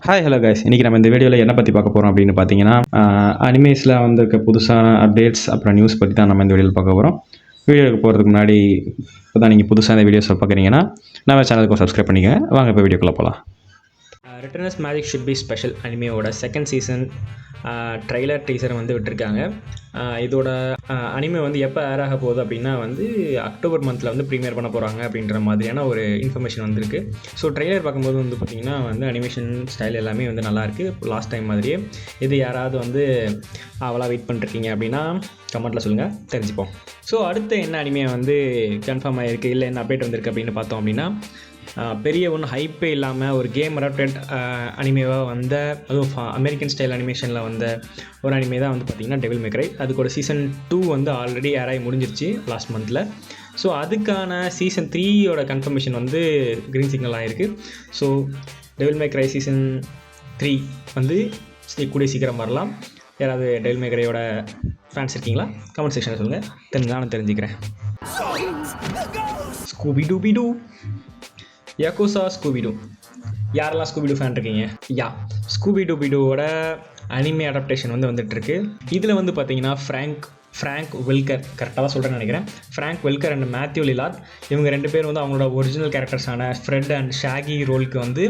Hi hello guys, இன்றைக்கி நம்ம இந்த வீடியோவில் என்ன பற்றி பார்க்க போகிறோம் அப்படின்னு பார்த்தீங்கன்னா அனிமேஸில் வந்திருக்க புதுசான அப்டேட்ஸ் அப்புறம் நியூஸ் பற்றி தான் நம்ம இந்த வீடியோவில் பார்க்க போகிறோம். வீடியோவுக்கு போகிறதுக்கு முன்னாடி இப்போ தான் நீங்கள் புதுசாக இந்த வீடியோஸ் பார்க்குறீங்கன்னா நம்ம சேனலுக்கு சப்ஸ்கிரைப் பண்ணிக்கங்க. வாங்க இப்போ வீடியோக்குள்ளே போகலாம். Returns magic should be special அனிமேவோட செகண்ட் சீசன் ட்ரைலர் டீசர் வந்து விட்டுருக்காங்க. இதோட அனிமே வந்து எப்போ ஏர் ஆக போகுது அப்படின்னா வந்து அக்டோபர் மந்தில் வந்து ப்ரீமியர் பண்ண போகிறாங்க அப்படின்ற மாதிரியான ஒரு இன்ஃபர்மேஷன் வந்திருக்கு. ஸோ ட்ரெய்லர் பார்க்கும்போது வந்து பார்த்திங்கன்னா வந்து அனிமேஷன் ஸ்டைல் எல்லாமே வந்து நல்லாயிருக்கு. லாஸ்ட் டைம் மாதிரியே இது யாராவது வந்து அவளாக வெயிட் பண்ணிருக்கீங்க அப்படின்னா கமெண்ட்டில் சொல்லுங்கள், தெரிஞ்சுப்போம். ஸோ அடுத்த என்ன அனிமே வந்து கன்ஃபார்ம் ஆகிருக்கு, இல்லை என்ன அப்டேட் வந்திருக்கு அப்படின்னு பார்த்தோம் அப்படின்னா பெரிய ஒன்று ஹைப்பே இல்லாமல் ஒரு கேம் அடாப்டட் அனிமேவாக வந்த அதுவும் அமெரிக்கன் ஸ்டைல் அனிமேஷனில் வந்த ஒரு அனிமே தான் வந்து பார்த்திங்கன்னா டெவில் மே க்ரை. அதுக்கோட சீசன் 2 வந்து ஆல்ரெடி ஏராகி முடிஞ்சிருச்சு லாஸ்ட் மந்தில். ஸோ அதுக்கான சீசன் 3யோட கன்ஃபர்மேஷன் வந்து க்ரீன் சிக்னல் ஆகிருக்கு. ஸோ டெவில் மே க்ரை சீசன் 3 வந்து கூடிய சீக்கிரம் வரலாம். யாராவது டெவில் மே க்ரையோட ஃபேன்ஸ் இருக்கீங்களா? கமெண்ட் செக்ஷனில் சொல்லுங்கள், நானும் தெரிஞ்சுக்கிறேன். Scooby-Dooby-two, யாக்குசா Scooby-two. யாரெல்லாம் ஸ்கூபி-டூ ஃபேன் இருக்கீங்க? ஸ்கூபி-டூபி-டூவோட அனிமே அடாப்டேஷன் வந்து வந்துட்டுருக்கு. இதில் வந்து பார்த்தீங்கன்னா ஃப்ராங்க் வெல்கர், கரெக்டாக தான் சொல்கிறேன்னு நினைக்கிறேன். ஃப்ராங்க் வெல்கர் அண்ட் மேத்யூ லிலார்ட், இவங்க 2 பேர் வந்து அவங்களோட ஒரிஜினல் கேரக்டர்ஸான ஃப்ரெட் அண்ட் ஷாகி ரோலுக்கு வந்து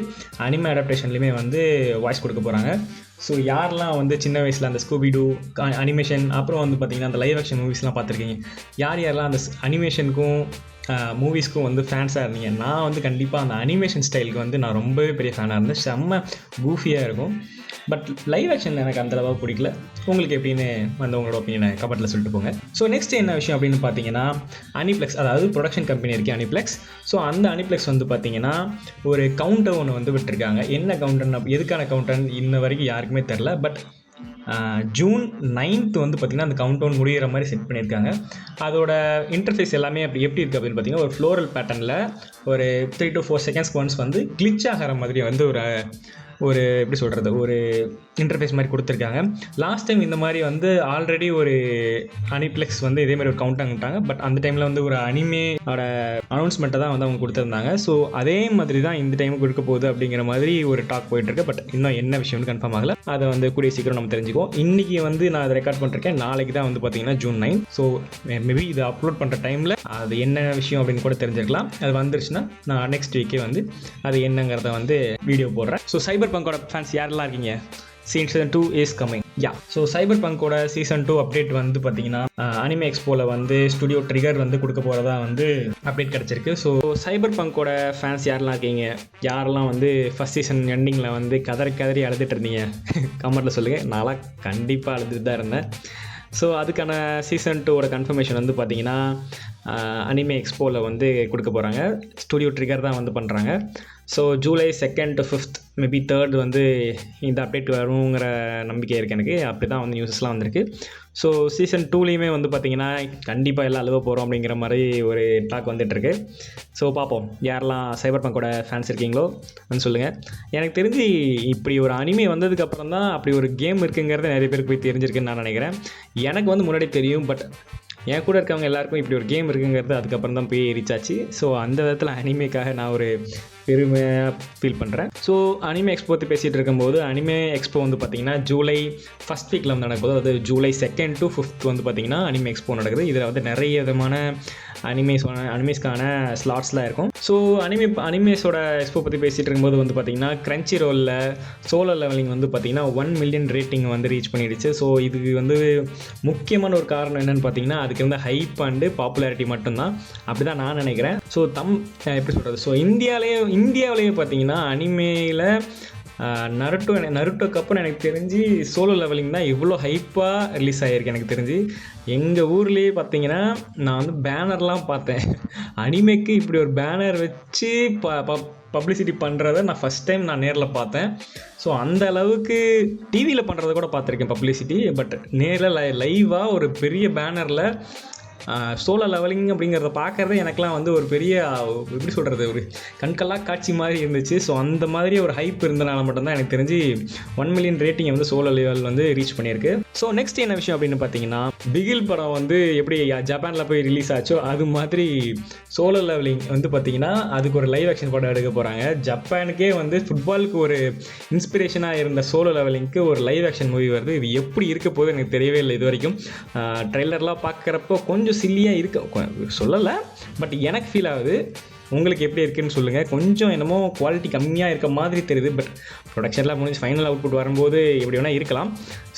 அனிமே அடாப்டேஷன்லேயுமே வந்து வாய்ஸ் கொடுக்க போகிறாங்க. ஸோ யாரெல்லாம் வந்து சின்ன வயசில் அந்த ஸ்கூபி-டூ அனிமேஷன் அப்புறம் வந்து பார்த்திங்கன்னா அந்த லைவ் ஆக்ஷன் மூவிஸ்லாம் பார்த்துருக்கீங்க, யாரெல்லாம் அந்த அனிமேஷனுக்கும் மூவிஸ்க்கும் வந்து ஃபேன்ஸாக இருந்தீங்க. நான் வந்து கண்டிப்பாக அந்த அனிமேஷன் ஸ்டைலுக்கு வந்து நான் ரொம்பவே பெரிய ஃபேனாக இருந்தேன். செம்ம கூஃபியாக இருக்கும். பட் லைவ் ஆக்ஷன் எனக்கு அந்தளவாக பிடிக்கல. உங்களுக்கு எப்படின்னு வந்து உங்களோட ஒப்பீனியனை கமெண்ட்டில் சொல்லிட்டு போங்க. ஸோ நெக்ஸ்ட் என்ன விஷயம் அப்படின்னு பார்த்தீங்கன்னா அனிப்ளெக்ஸ், அதாவது ப்ரொடக்ஷன் கம்பெனி இருக்குது அனிப்ளெக்ஸ். ஸோ அந்த அனிப்ளெக்ஸ் வந்து பார்த்திங்கன்னா ஒரு கவுண்டர் ஒன்று வந்து விட்டுருக்காங்க. என்ன கவுண்டர்னா, எதுக்கான கவுண்டர் இன்ன வரைக்கும் யாருக்குமே தெரில. பட் ஜூன் 9th வந்து பார்த்திங்கன்னா அந்த கவுண்ட் டவுன் முடிகிற மாதிரி செட் பண்ணியிருக்காங்க. அதோட இன்டர்ஃபேஸ் எல்லாமே எப்படி இருக்குது அப்படின்னு பார்த்திங்கன்னா ஒரு ஃப்ளோரல் பேட்டர்னில் ஒரு 3 to 4 seconds ஒன்ஸ் வந்து கிளிச் ஆகிற மாதிரி வந்து ஒரு எப்படி சொல்கிறது, ஒரு இன்டர்ஃபேஸ் மாதிரி கொடுத்துருக்காங்க. லாஸ்ட் டைம் இந்த மாதிரி வந்து ஆல்ரெடி ஒரு அனிப்ளெக்ஸ் வந்து இதே மாதிரி ஒரு கவுண்ட் விட்டாங்க. பட் அந்த டைமில் வந்து ஒரு அனிமேயோட அனௌன்ஸ்மெண்ட்டை தான் வந்து அவங்க கொடுத்துருந்தாங்க. ஸோ அதே மாதிரி தான் இந்த டைமுக்கு கொடுக்க போகுது அப்படிங்கிற மாதிரி ஒரு டாக் போயிட்டுருக்கு. பட் இன்னும் என்ன விஷயம்னு கன்ஃபார்ம் ஆகலை. அதை வந்து கூடிய சீக்கிரம் நம்ம தெரிஞ்சுக்குவோம். இன்றைக்கி வந்து நான் அதை ரெக்கார்ட் பண்ணிருக்கேன். நாளைக்கு தான் வந்து பார்த்திங்கன்னா ஜூன் 9. ஸோ மேபி இதை அப்லோட் பண்ணுற டைமில் அது என்ன விஷயம் அப்படின்னு கூட தெரிஞ்சிருக்கலாம். அது வந்துருச்சுன்னா நான் நெக்ஸ்ட் வீக்கே வந்து அது என்னங்கிறத வந்து வீடியோ போடுறேன். ஸோ சைபர் பங்கோட ஃபேன்ஸ் யாரெல்லாம் இருக்கீங்க? Season 2 is coming. ஸோ சைபர் பங்கோட சீசன் 2 அப்டேட் வந்து பார்த்தீங்கன்னா அனிமே எக்ஸ்போவில் வந்து ஸ்டுடியோ ட்ரிகர் வந்து கொடுக்க போகிறதா வந்து அப்டேட் கிடச்சிருக்கு. ஸோ சைபர் பங்கோட ஃபேன்ஸ் யாரெல்லாம் இருக்கீங்க? யாரெல்லாம் வந்து ஃபஸ்ட் சீசன் எண்டிங்கில் வந்து கதறி அழுதுட்டு இருந்தீங்க? கமெண்ட்டில் சொல்லுங்கள். நான்லாம் கண்டிப்பாக அழுதுட்டு தான் இருந்தேன். ஸோ அதுக்கான சீசன் 2வோட கன்ஃபர்மேஷன் வந்து பார்த்தீங்கன்னா அனிமே எக்ஸ்போவில் வந்து கொடுக்க போகிறாங்க. ஸ்டுடியோ ட்ரிகர் தான் வந்து பண்ணுறாங்க. So July 2nd to 5th maybe 3rd வந்து இந்த அப்டேட் வருங்கிற நம்பிக்கை இருக்குது எனக்கு. அப்படி தான் வந்து நியூஸஸ்லாம் வந்திருக்கு. ஸோ சீசன் 2லேயுமே வந்து பார்த்திங்கன்னா கண்டிப்பாக எல்லாம் அழுவ போகிறோம் அப்படிங்கிற மாதிரி ஒரு டாக் வந்துட்டுருக்கு. ஸோ பார்ப்போம், யாரெல்லாம் சைபர் பங்கோட ஃபேன்ஸ் இருக்கீங்களோ வந்து சொல்லுங்கள். எனக்கு தெரிஞ்சு இப்படி ஒரு அனிமே வந்ததுக்கப்புறம் தான் அப்படி ஒரு கேம் இருக்குங்கிறத நிறைய பேருக்கு போய் தெரிஞ்சிருக்குன்னு நான் நினைக்கிறேன். எனக்கு வந்து முன்னாடி தெரியும், பட் என் கூட இருக்கவங்க எல்லாருக்கும் இப்படி ஒரு கேம் இருக்குங்கிறது அதுக்கப்புறம் தான் போய் ரீச் ஆச்சு. ஸோ அந்த விதத்தில் அனிமேக்காக நான் ஒரு பெருமையாக ஃபீல் பண்ணுறேன். ஸோ அனிமே எக்ஸ்போ பற்றி பேசிகிட்டு இருக்கும்போது அனிமே எக்ஸ்போ வந்து பார்த்திங்கன்னா ஜூலை 1st வீக்கில் வந்து நடக்குது. அதாவது ஜூலை 2nd to 5th வந்து பார்த்திங்கன்னா அனிமே எக்ஸ்போ நடக்குது. இதில் வந்து நிறைய விதமான அனிமேஸ்க்கான ஸ்லாட்ஸ்லாம் இருக்கும். ஸோ அனிமேஸோட எக்ஸ்போ பற்றி பேசிகிட்டு இருக்கும்போது வந்து பார்த்திங்கன்னா கிரன்ச்சி ரோலில் சோலோ லெவலிங் வந்து பார்த்திங்கன்னா 1 million ரேட்டிங் வந்து ரீச் பண்ணிடுச்சு. ஸோ இதுக்கு வந்து முக்கியமான ஒரு காரணம் என்னென்னு பார்த்திங்கன்னா அதுக்கு வந்து ஹைப் அண்டு பாப்புலாரிட்டி மட்டும்தான், அப்படி தான் நான் நினைக்கிறேன். ஸோ எப்படி சொல்கிறது, ஸோ இந்தியாவிலேயே பார்த்தீங்கன்னா அனிமேயில் நருட்டோக்கு அப்புறம் எனக்கு தெரிஞ்சு சோலோ லெவலிங் தான் இவ்வளோ ஹைப்பாக ரிலீஸ் ஆகிருக்கு. எனக்கு தெரிஞ்சு எங்கள் ஊர்லேயே பார்த்தீங்கன்னா நான் வந்து பேனர்லாம் பார்த்தேன். அனிமேக்கு இப்படி ஒரு பேனர் வச்சு பப்ளிசிட்டி பண்ணுறத நான் ஃபஸ்ட் டைம் நான் நேரில் பார்த்தேன். ஸோ அந்த அளவுக்கு டிவியில் பண்ணுறத கூட பார்த்துருக்கேன் பப்ளிசிட்டி. பட் நேரில் லைவாக ஒரு பெரிய பேனரில் சோலோ லெவலிங் அப்படிங்கிறத பார்க்குறதே எனக்குலாம் வந்து ஒரு பெரிய எப்படி சொல்கிறது, ஒரு கண்கல்லா காட்சி மாதிரி இருந்துச்சு. ஸோ அந்த மாதிரி ஒரு ஹைப் இருந்தனால மட்டும்தான் எனக்கு தெரிஞ்சு 1 மில்லியன் ரேட்டிங்கை வந்து சோலோ லெவல் வந்து ரீச் பண்ணியிருக்கு. ஸோ நெக்ஸ்ட் என்ன விஷயம் அப்படின்னு பார்த்தீங்கன்னா, பிகில் படம் வந்து எப்படி ஜப்பானில் போய் ரிலீஸ் ஆச்சோ அது மாதிரி சோலோ லெவலிங் வந்து பார்த்தீங்கன்னா அதுக்கு ஒரு லைவ் ஆக்ஷன் படம் எடுக்க போகிறாங்க. ஜப்பானுக்கே வந்து ஃபுட்பாலுக்கு ஒரு இன்ஸ்பிரேஷனாக இருந்த சோலோ லெவலிங்க்கு ஒரு லைவ் ஆக்ஷன் மூவி வருது. இது எப்படி இருக்க போகுது எனக்கு தெரியவே இல்லை இது வரைக்கும். ட்ரெய்லர்லாம் பார்க்குறப்போ கொஞ்சம் சில்லியாக இருக்க சொல்லலை, பட் எனக்கு ஃபீல் ஆகுது. உங்களுக்கு எப்படி இருக்குன்னு சொல்லுங்கள். கொஞ்சம் என்னமோ குவாலிட்டி கம்மியாக இருக்க மாதிரி தெரியுது, பட் ப்ரொடக்ஷன்லாம் முடிஞ்சு ஃபைனல் அவுட்புட் வரும்போது எப்படி வேணால் இருக்கலாம்.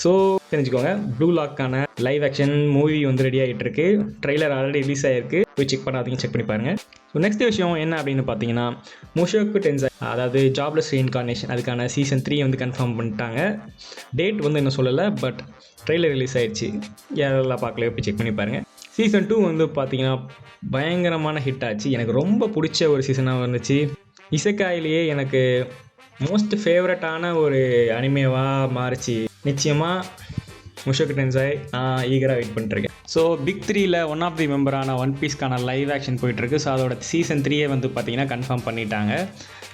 ஸோ தெரிஞ்சுக்கோங்க, ப்ளூ லாக்கான லைவ் ஆக்ஷன் மூவி வந்து ரெடி ஆகிட்டு இருக்கு. ட்ரெய்லர் ஆல்ரெடி ரிலீஸ் ஆகிருக்கு, போய் செக் பண்ணாதீங்க, செக் பண்ணி பாருங்கள். ஸோ நெக்ஸ்ட் விஷயம் என்ன அப்படின்னு பார்த்தீங்கன்னா, முஷோக்கு டென்சை அதாவது ஜாப்லெஸ் ரீஇன்கார்னேஷன் அதுக்கான சீசன் 3 வந்து கன்ஃபார்ம் பண்ணிட்டாங்க. டேட் வந்து இன்னும் சொல்லலை, பட் ட்ரெய்லர் ரிலீஸ் ஆகிடுச்சு. யாரெல்லாம் பார்க்கலையோ போய் செக் பண்ணி பாருங்கள். சீசன் 2 வந்து பார்த்தீங்கன்னா பயங்கரமான ஹிட் ஆச்சு. எனக்கு ரொம்ப பிடிச்ச ஒரு சீசனாக இருந்துச்சு. இசக்காயிலேயே எனக்கு மோஸ்ட் ஃபேவரட்டான ஒரு அனிமேவாக மாறிச்சு. நிச்சயமாக முஷோக்கு டென்சை நான் ஈகராக வெயிட் பண்ணிட்டுருக்கேன். ஸோ பிக் 3ல ஒன் ஆஃப் தி மெம்பரான ஒன் பீஸ்க்கான லைவ் ஆக்ஷன் போயிட்டுருக்கு. ஸோ அதோட சீசன் 3 வந்து பார்த்திங்கன்னா கன்ஃபார்ம் பண்ணிட்டாங்க.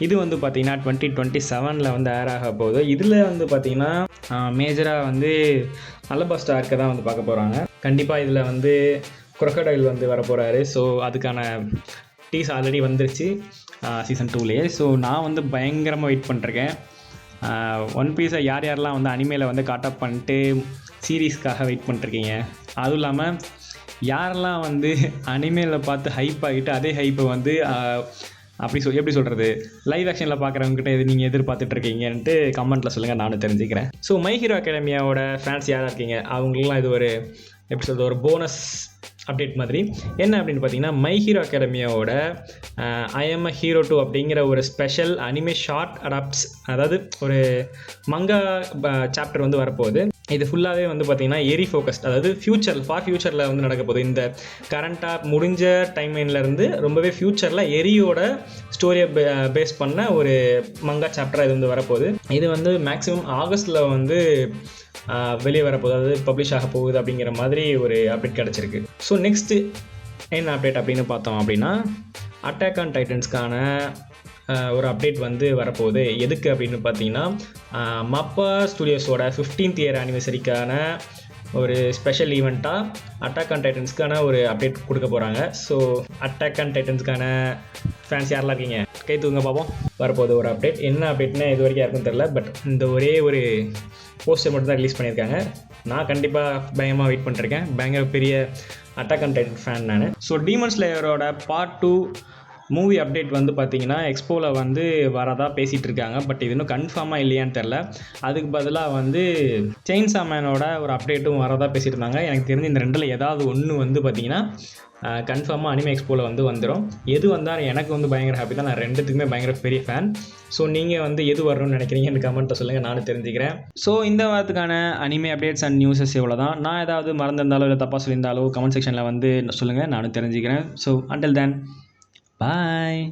இது வந்து பார்த்திங்கன்னா 2027 வந்து ஏர் ஆக போகுது. இதில் வந்து பார்த்திங்கன்னா மேஜராக வந்து அலபாஸ்டா ஆர்க்கை தான் வந்து பார்க்க போகிறாங்க. கண்டிப்பாக இதில் வந்து crocodile வந்து வர போகிறாரு. ஸோ அதுக்கான டீஸ் ஆல்ரெடி வந்துருச்சு சீசன் 2லேயே. ஸோ நான் வந்து பயங்கரமாக வெயிட் பண்ணிருக்கேன். ஒன் பீஸை யாரெல்லாம் வந்து அனிமேல வந்து காட்டப் பண்ணிட்டு சீரீஸ்க்காக வெயிட் பண்ணிருக்கீங்க, அதுவும் இல்லாமல் யாரெல்லாம் வந்து அனிமேல பார்த்து ஹைப் ஆகிட்டு அதே ஹைப்பை வந்து எப்படி சொல்கிறது லைவ் ஆக்ஷனில் பார்க்குறவங்ககிட்ட இது நீங்கள் எதிர்பார்த்துட்ருக்கீங்கன்ட்டு கமெண்ட்டில் சொல்லுங்கள், நானும் தெரிஞ்சுக்கிறேன். ஸோ மை ஹீரோ அகாடமியாவோட ஃபேன்ஸ் யாராக இருக்கீங்க, அவங்களுக்குலாம் இது ஒரு எப்படி சொல்கிறது ஒரு போனஸ் அப்டேட் மாதிரி. என்ன அப்படின்னு பார்த்தீங்கன்னா, மை ஹீரோ அகாடமியாவோட ஐ எம் அ ஹீரோ 2 அப்படிங்கிற ஒரு ஸ்பெஷல் அனிமே ஷார்ட் அடாப்ட்ஸ், அதாவது ஒரு மங்கா சாப்டர் வந்து வரப்போகுது. இது ஃபுல்லாகவே வந்து பார்த்திங்கன்னா எரி ஃபோக்கஸ்ட், அதாவது ஃப்யூச்சரில் வந்து நடக்க போகுது. இந்த கரண்ட்டாக முடிஞ்ச டைம்லைன்லேருந்து ரொம்பவே ஃப்யூச்சரில் எரியோட ஸ்டோரியை பேஸ் பண்ண ஒரு மங்கா சாப்டராக இது வந்து வரப்போகுது. இது வந்து மேக்ஸிமம் ஆகஸ்ட்டில் வந்து வெளியே வரப்போகுது, அதாவது பப்ளிஷ் ஆக போகுது அப்படிங்கிற மாதிரி ஒரு அப்டேட் கிடச்சிருக்கு. ஸோ நெக்ஸ்ட்டு என்ன அப்டேட் அப்படின்னு பார்த்தோம் அப்படின்னா, அட்டாக் ஆன் டைட்டன்ஸ்க்கான ஒரு அப்டேட் வந்து வரப்போகுது. எதுக்கு அப்படின்னு பார்த்தீங்கன்னா, மப்பா ஸ்டுடியோஸோட 15th இயர் ஆனிவர்சரிக்கான ஒரு ஸ்பெஷல் ஈவெண்ட்டாக அட்டாக் ஆன் டைட்டன்ஸ்க்கான ஒரு அப்டேட் கொடுக்க போகிறாங்க. ஸோ அட்டாக் ஆன் டைட்டன்ஸ்க்கான ஃபேன்ஸ் யாரெல்லாம் இருக்கீங்க கை தூங்க பார்ப்போம். வரப்போகுது ஒரு அப்டேட். என்ன அப்டேட்னா இது வரைக்கும் யாருக்கும் தெரில, பட் இந்த ஒரே ஒரு போஸ்டர் மட்டும் தான் ரிலீஸ் பண்ணியிருக்காங்க. நான் கண்டிப்பாக பயங்கரமாக வெயிட் பண்ணிருக்கேன். பயங்கர பெரிய அட்டாக் ஆன் டைட்டன் ஃபேன் நான். ஸோ டீமன் ஸ்லேயரோட பார்ட் 2 மூவி அப்டேட் வந்து பார்த்திங்கன்னா எக்ஸ்போவில் வந்து வரதா பேசிகிட்டு இருக்காங்க. பட் இது இன்னும் கன்ஃபார்மாக இல்லையான்னு தெரில. அதுக்கு பதிலாக வந்து செயின்சா மேனோட ஒரு அப்டேட்டும் வரதா பேசிகிட்டு இருந்தாங்க. எனக்கு தெரிஞ்சு இந்த ரெண்டில் ஏதாவது ஒன்று வந்து பார்த்திங்கன்னா கன்ஃபார்மாக அனிமே எக்ஸ்போவில் வந்து வந்துடும். எது வந்தால் எனக்கு வந்து பயங்கர ஹாப்பி தான். நான் ரெண்டுத்துக்குமே பயங்கர பெரிய ஃபேன். ஸோ நீங்கள் வந்து எது வரணும்னு நினைக்கிறீங்கன்னு கமெண்ட்டை சொல்லுங்கள், நானும் தெரிஞ்சுக்கிறேன். ஸோ இந்த வாரத்துக்கான அனிமே அப்டேட்ஸ் அண்ட் நியூஸஸ் இவ்வளோ தான். நான் ஏதாவது மறந்திருந்தாலோ இல்லை தப்பாக சொல்லியிருந்தாலோ கமெண்ட் செக்ஷனில் வந்து சொல்லுங்கள், நானும் தெரிஞ்சுக்கிறேன். So until then, bye.